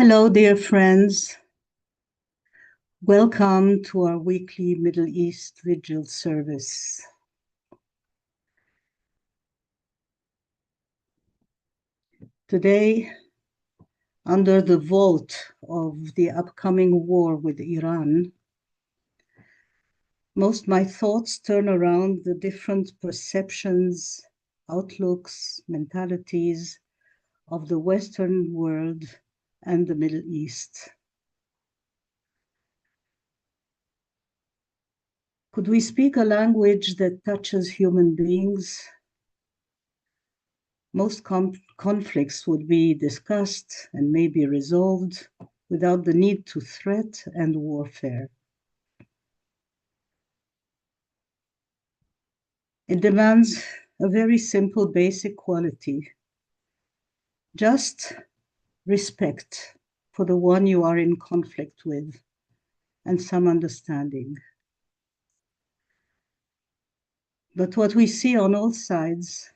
Hello, dear friends. Welcome to our weekly Middle East Vigil service. Today, under the vault of the upcoming war with Iran, most my thoughts turn around the different perceptions, outlooks, mentalities of the Western world and the Middle East. Could we speak a language that touches human beings? Most conflicts would be discussed and maybe resolved without the need to threat and warfare. It demands a very simple basic quality, just respect for the one you are in conflict with and some understanding. But what we see on all sides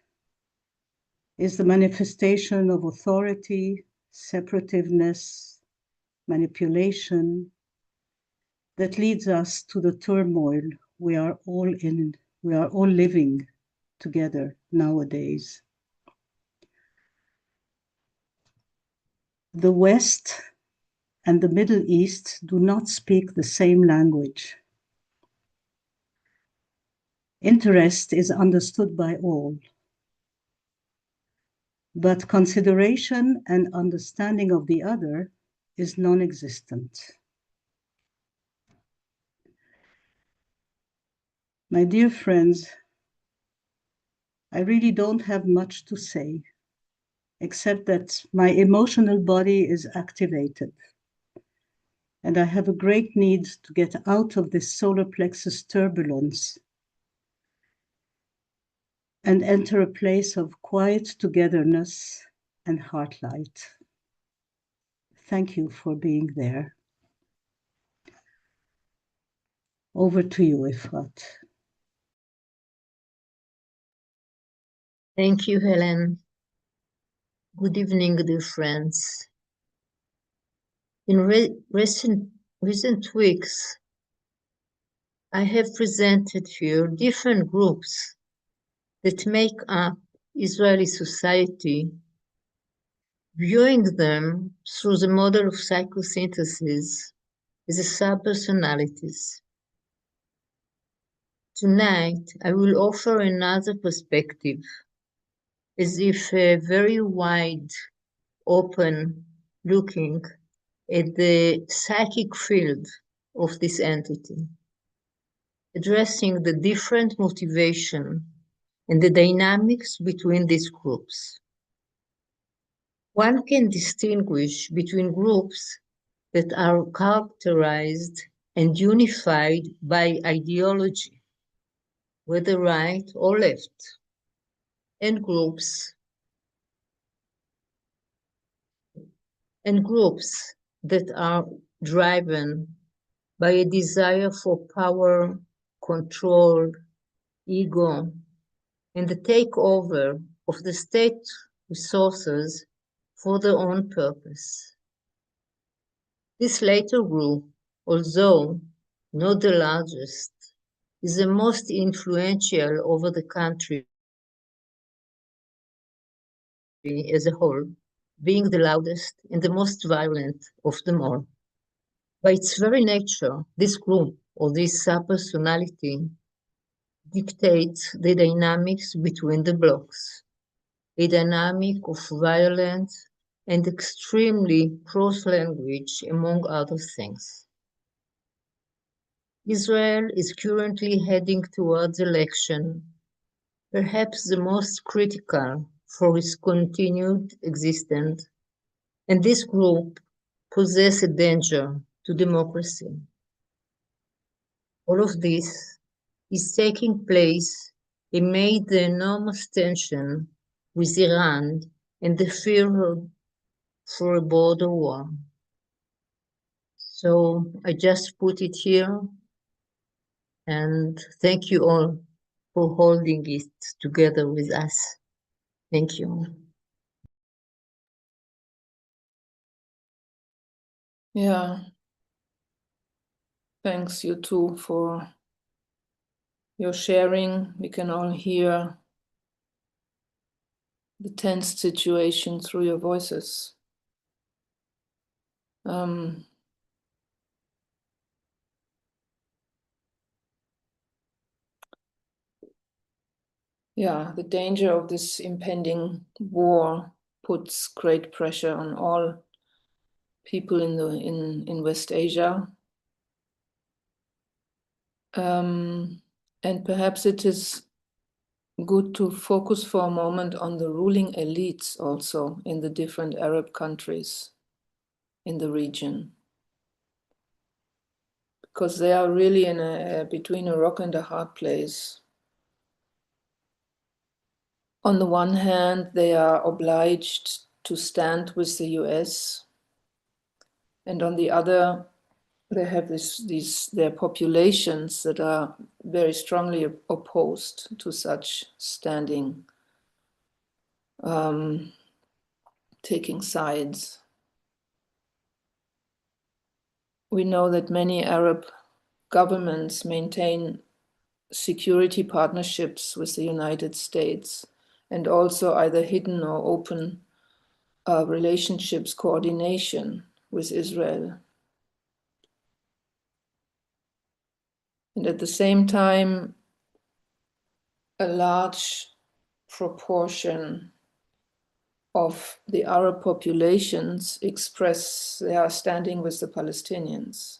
is the manifestation of authority, separativeness, manipulation that leads us to the turmoil we are all living together nowadays. The West and the Middle East do not speak the same language. Interest is understood by all, but consideration and understanding of the other is non-existent. My dear friends, I really don't have much to say, except that my emotional body is activated. And I have a great need to get out of this solar plexus turbulence and enter a place of quiet togetherness and heart light. Thank you for being there. Over to you, Efrat. Thank you, Helen. Good evening, dear friends. In recent weeks, I have presented here different groups that make up Israeli society, viewing them through the model of psychosynthesis as a sub-personalities. Tonight, I will offer another perspective, as if a very wide, open looking at the psychic field of this entity, addressing the different motivation and the dynamics between these groups. One can distinguish between groups that are characterized and unified by ideology, whether right or left, and groups that are driven by a desire for power, control, ego, and the takeover of the state resources for their own purpose. This later group, although not the largest, is the most influential over the country as a whole, being the loudest and the most violent of them all. By its very nature, this group or this subpersonality dictates the dynamics between the blocks, a dynamic of violence and extremely prose language, among other things. Israel is currently heading towards election, perhaps the most critical for its continued existence, and this group poses a danger to democracy. All of this is taking place amid the enormous tension with Iran and the fear for a border war. So I just put it here, and thank you all for holding it together with us. Thank you. Yeah. Thanks, you too, for your sharing. We can all hear the tense situation through your voices. Yeah, the danger of this impending war puts great pressure on all people in West Asia. And perhaps it is good to focus for a moment on the ruling elites also in the different Arab countries in the region, because they are really in between a rock and a hard place. On the one hand, they are obliged to stand with the US, and on the other, they have their populations that are very strongly opposed to such standing, taking sides. We know that many Arab governments maintain security partnerships with the United States, and also either hidden or open relationships coordination with Israel. And at the same time, a large proportion of the Arab populations express they are standing with the Palestinians,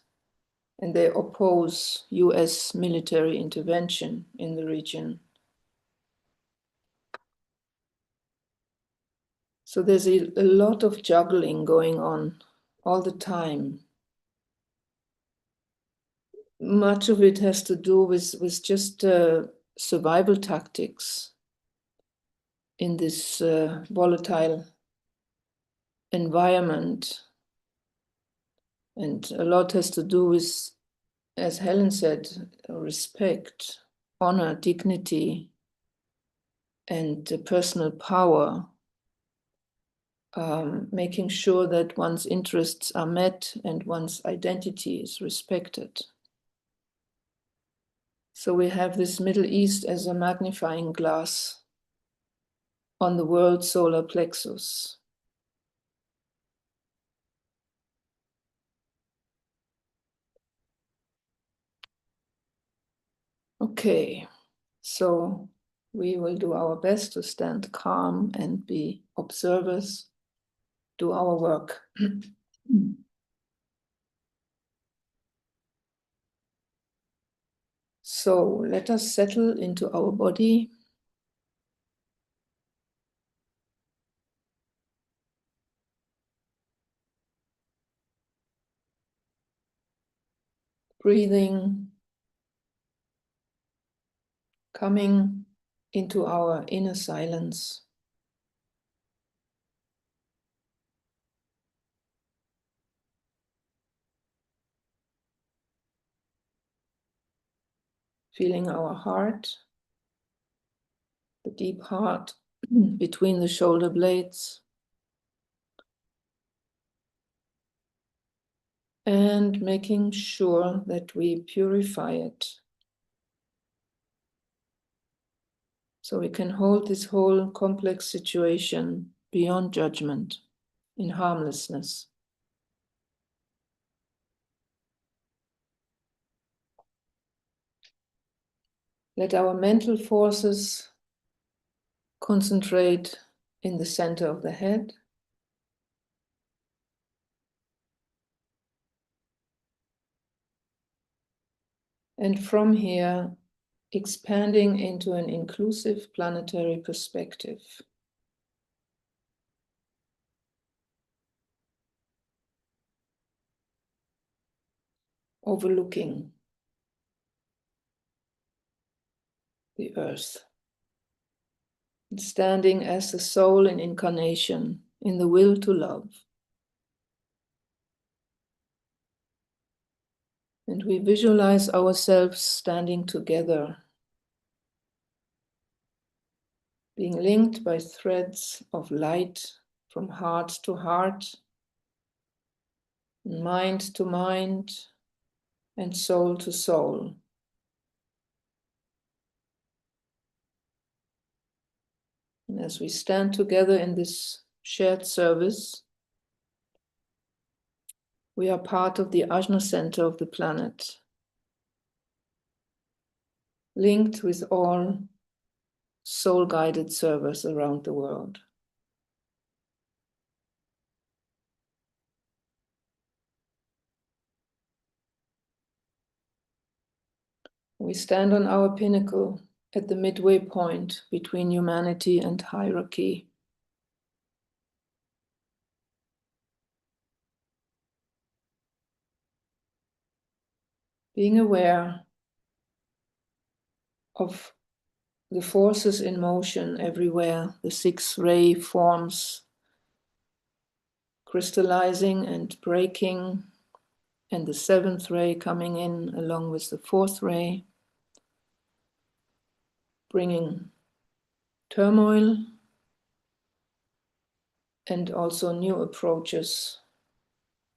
and they oppose US military intervention in the region. So there's a lot of juggling going on all the time. Much of it has to do with just survival tactics in this volatile environment. And a lot has to do with, as Helen said, respect, honor, dignity, and personal power. Making sure that one's interests are met and one's identity is respected. So we have this Middle East as a magnifying glass on the world solar plexus. Okay, so we will do our best to stand calm and be observers, do our work. So let us settle into our body. Breathing, coming into our inner silence. Feeling our heart, the deep heart between the shoulder blades. And making sure that we purify it. So we can hold this whole complex situation beyond judgment, in harmlessness. Let our mental forces concentrate in the center of the head. And from here, expanding into an inclusive planetary perspective. Overlooking the earth. Standing as the soul in incarnation, in the will to love. And we visualize ourselves standing together, being linked by threads of light from heart to heart, mind to mind, and soul to soul. And as we stand together in this shared service, we are part of the Ajna center of the planet, linked with all soul-guided servers around the world. We stand on our pinnacle at the midway point between humanity and hierarchy. Being aware of the forces in motion everywhere, the 6-ray forms crystallizing and breaking, and the 7th ray coming in along with the 4th ray, bringing turmoil and also new approaches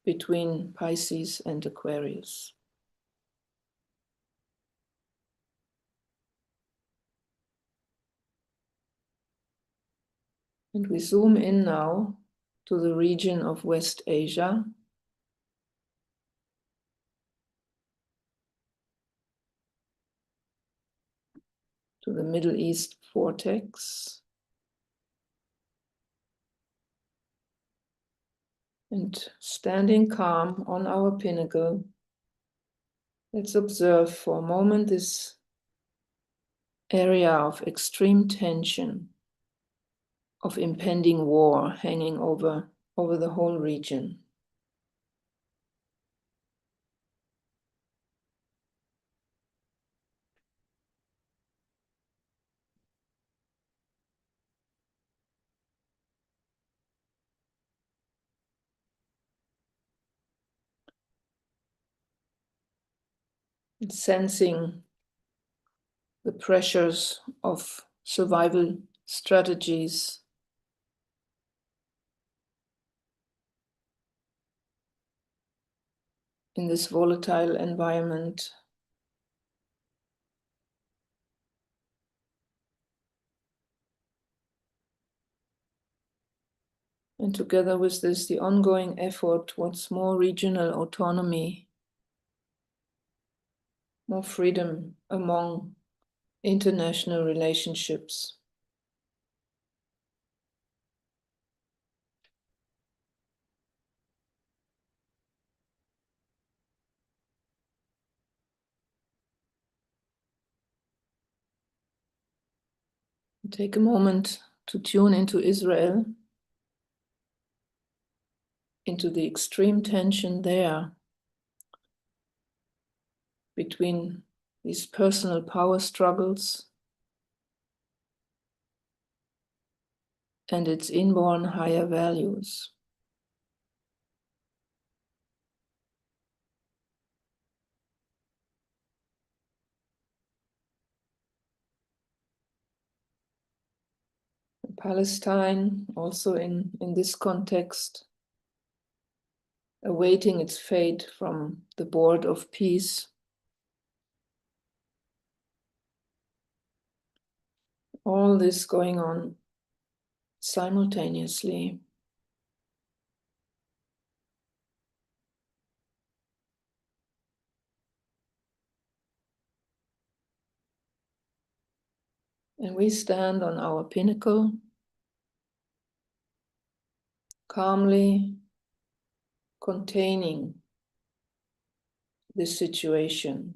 between Pisces and Aquarius. And we zoom in now to the region of West Asia, to the Middle East vortex. And standing calm on our pinnacle, let's observe for a moment this area of extreme tension, of impending war hanging over the whole region. And sensing the pressures of survival strategies in this volatile environment. And together with this, the ongoing effort towards more regional autonomy, more freedom among international relationships. Take a moment to tune into Israel, into the extreme tension there between these personal power struggles and its inborn higher values. Palestine, also in this context, awaiting its fate from the board of peace. All this going on simultaneously. And we stand on our pinnacle, calmly containing this situation.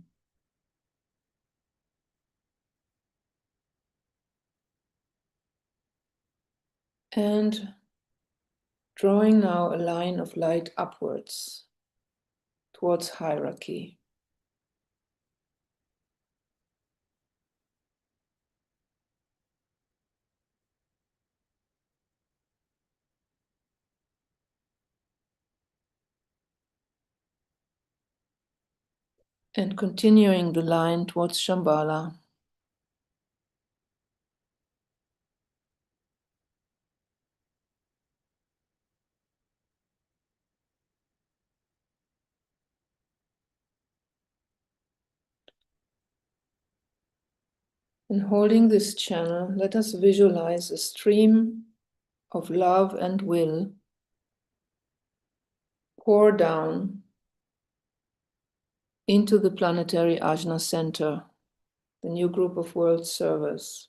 And drawing now a line of light upwards towards hierarchy. And continuing the line towards Shambhala. And holding this channel, let us visualize a stream of love and will pour down into the planetary Ajna center, the new group of world servers.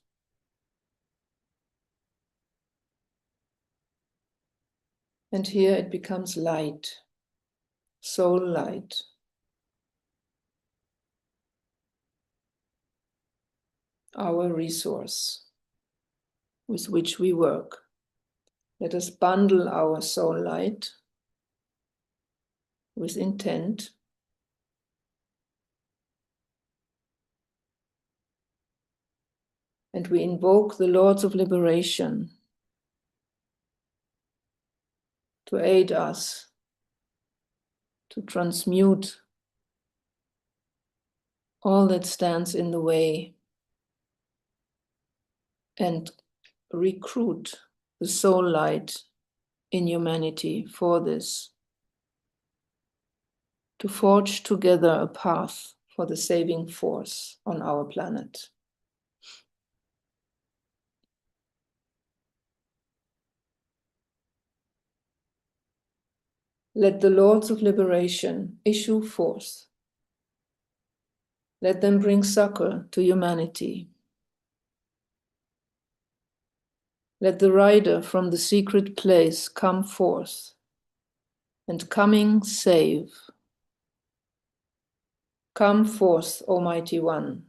And here it becomes light, soul light. Our resource with which we work. Let us bundle our soul light with intent and we invoke the Lords of Liberation to aid us to transmute all that stands in the way and recruit the soul light in humanity for this, to forge together a path for the saving force on our planet. Let the Lords of Liberation issue forth. Let them bring succor to humanity. Let the rider from the secret place come forth, and coming save. Come forth, Almighty One.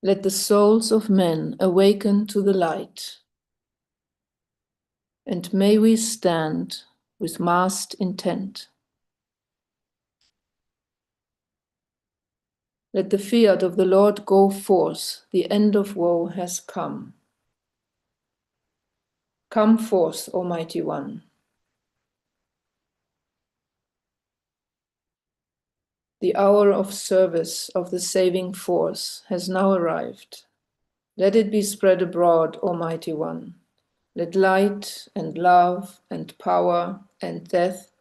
Let the souls of men awaken to the light, and may we stand with massed intent. Let the fiat of the Lord go forth, the end of woe has come. Come forth, Almighty One. The hour of service of the saving force has now arrived. Let it be spread abroad, Almighty One. Let light and love and power and death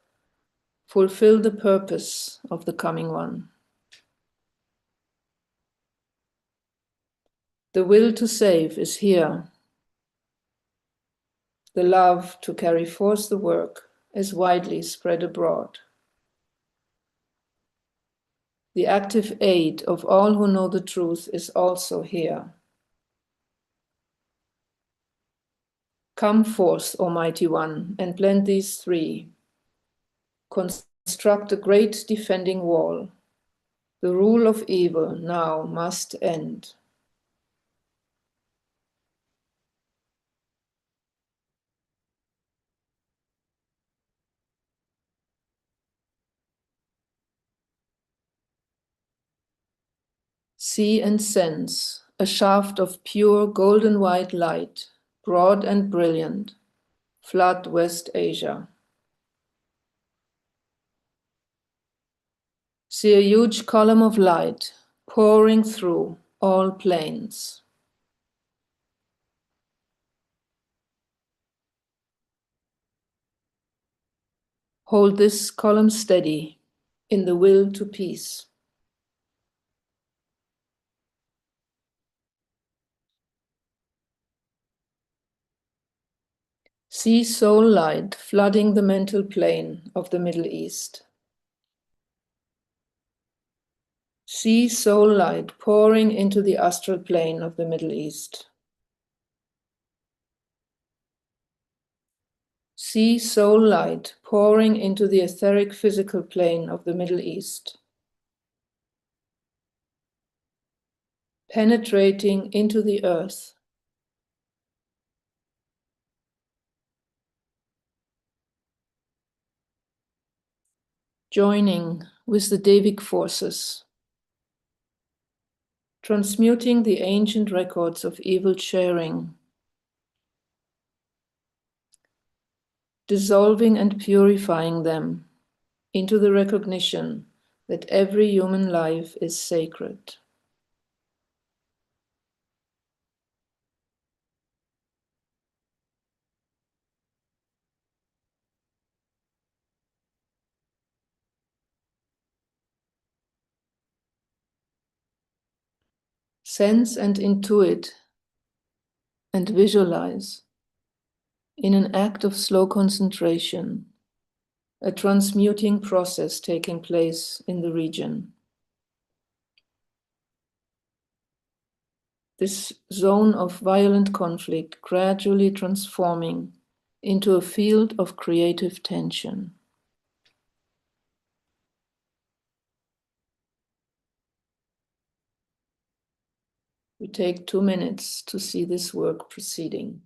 fulfill the purpose of the coming one. The will to save is here. The love to carry forth the work is widely spread abroad. The active aid of all who know the truth is also here. Come forth, Almighty One, and blend these three. Construct a great defending wall. The rule of evil now must end. See and sense a shaft of pure golden white light, broad and brilliant, flood West Asia. See a huge column of light pouring through all planes. Hold this column steady in the will to peace. See soul light flooding the mental plane of the Middle East. See soul light pouring into the astral plane of the Middle East. See soul light pouring into the etheric physical plane of the Middle East. Penetrating into the earth. Joining with the Devic forces. Transmuting the ancient records of evil sharing. Dissolving and purifying them into the recognition that every human life is sacred. Sense and intuit and visualize in an act of slow concentration, a transmuting process taking place in the region. This zone of violent conflict gradually transforming into a field of creative tension. We take 2 minutes to see this work proceeding.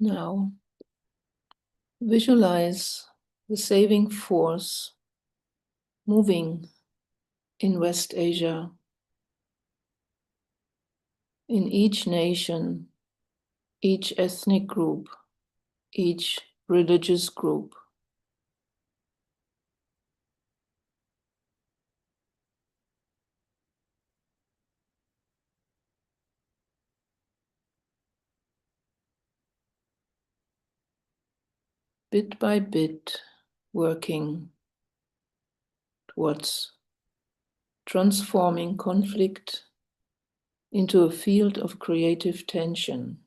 Now, visualize the saving force moving in West Asia, in each nation, each ethnic group, each religious group. Bit by bit, working towards transforming conflict into a field of creative tension.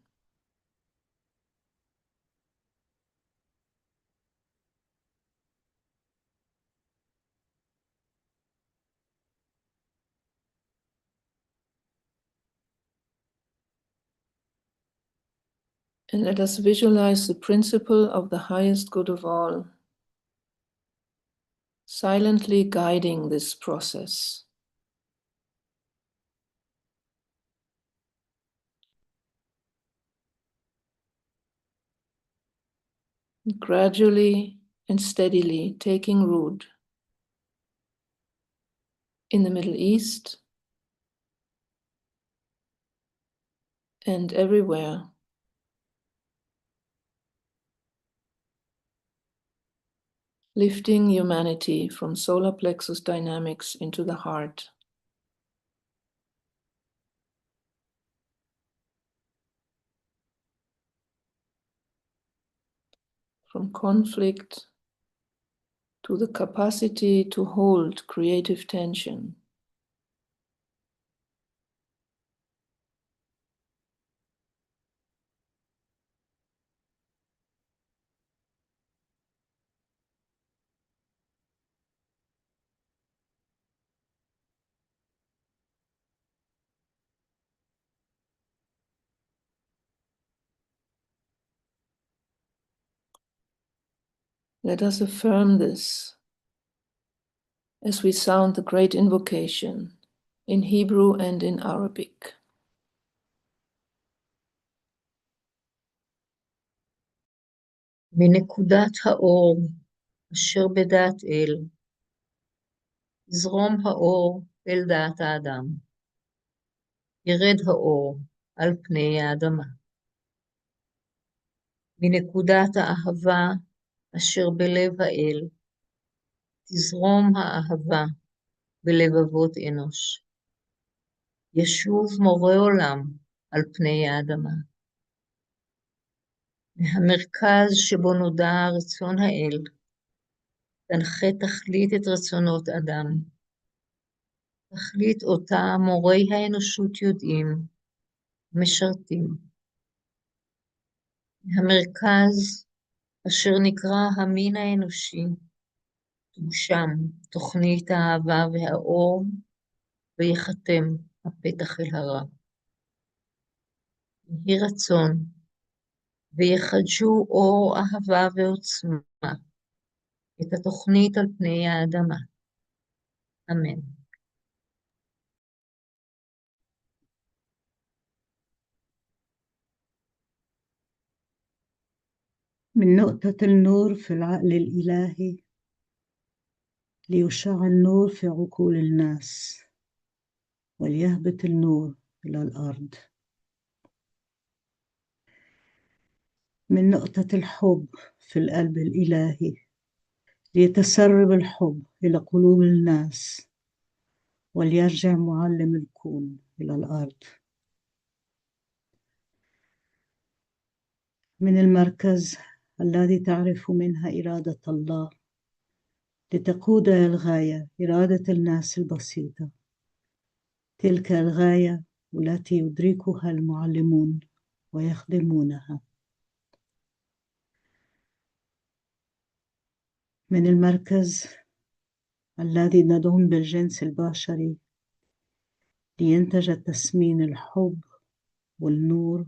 And let us visualize the principle of the highest good of all, silently guiding this process. Gradually and steadily taking root in the Middle East and everywhere. Lifting humanity from solar plexus dynamics into the heart. from conflict to the capacity to hold creative tension. Let us affirm this as we sound the great invocation in Hebrew and in Arabic. מנקודת האור אשר בדעת אל, יזרום האור אל דעת האדם. ירד האור על פני האדמה. מנקודת האהבה אשר בלב האל, תזרום האהבה בלבבות אנוש. ישוב מורה עולם על פני האדמה. מהמרכז שבו נודע רצון האל, תנחה תכלית את רצונות אדם. תכלית אותה מורי האנושות יודעים, משרתים. מהמרכז אשר נקרא המין האנושי, תוגשם תוכנית האהבה והאור, ויחתם הפתח אל הרע. יהי רצון, ויחדשו אור אהבה ועוצמה, את התוכנית על פני האדמה. אמן. من نقطة النور في العقل الإلهي ليشع النور في عقول الناس وليهبط النور إلى الأرض. من نقطة الحب في القلب الإلهي ليتسرب الحب إلى قلوب الناس وليرجع معلم الكون إلى الأرض. من المركز الذي تعرف منها إرادة الله لتقود الغاية إرادة الناس البسيطة، تلك الغاية التي يدركها المعلمون ويخدمونها. من المركز الذي ندعم بالجنس البشري لينتج التسمين الحب والنور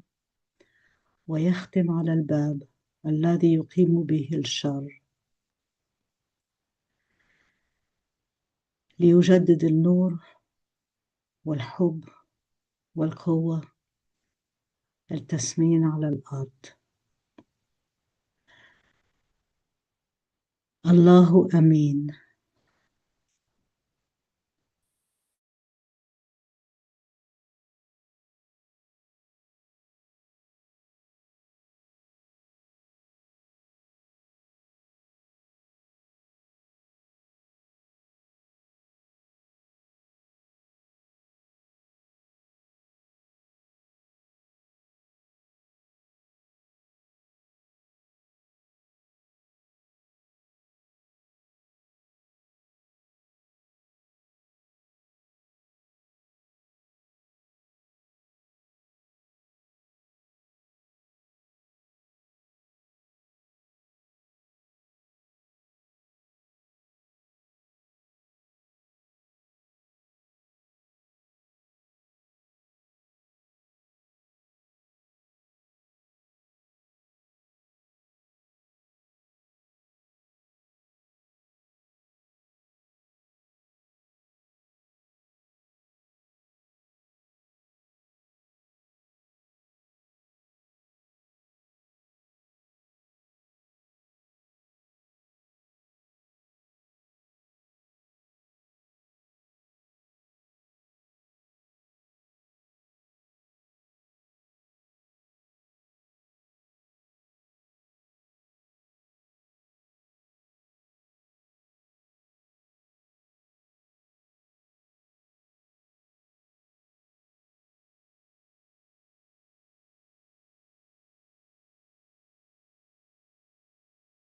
ويختم على الباب الذي يقيم به الشر، ليجدد النور والحب والقوة التسمين على الأرض. الله أمين.